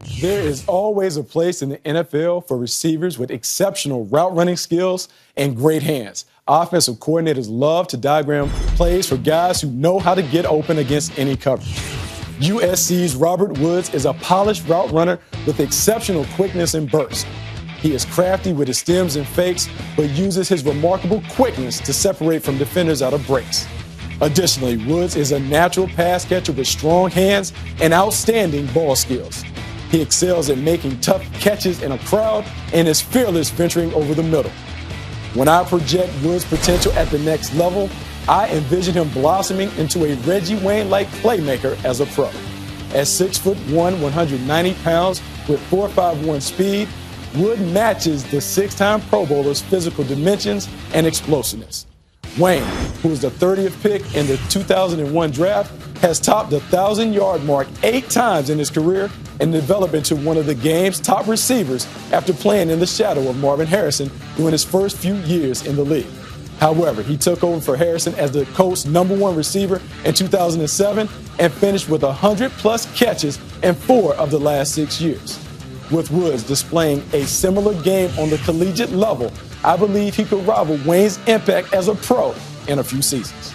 There is always a place in the NFL for receivers with exceptional route running skills and great hands. Offensive coordinators love to diagram plays for guys who know how to get open against any coverage. USC's Robert Woods is a polished route runner with exceptional quickness and burst. He is crafty with his stems and fakes, but uses his remarkable quickness to separate from defenders out of breaks. Additionally, Woods is a natural pass catcher with strong hands and outstanding ball skills. He excels at making tough catches in a crowd and is fearless venturing over the middle. When I project Woods' potential at the next level, I envision him blossoming into a Reggie Wayne-like playmaker as a pro. At 6'1", 190 pounds with 4.51 speed, Wood matches the six-time Pro Bowler's physical dimensions and explosiveness. Wayne, who was the 30th pick in the 2001 draft, has topped the 1,000-yard mark 8 times in his career and developed into one of the game's top receivers after playing in the shadow of Marvin Harrison during his first few years in the league. However, he took over for Harrison as the Colts' #1 receiver in 2007 and finished with 100-plus catches in 4 of the last 6 years. With Woods displaying a similar game on the collegiate level, I believe he could rival Wayne's impact as a pro in a few seasons.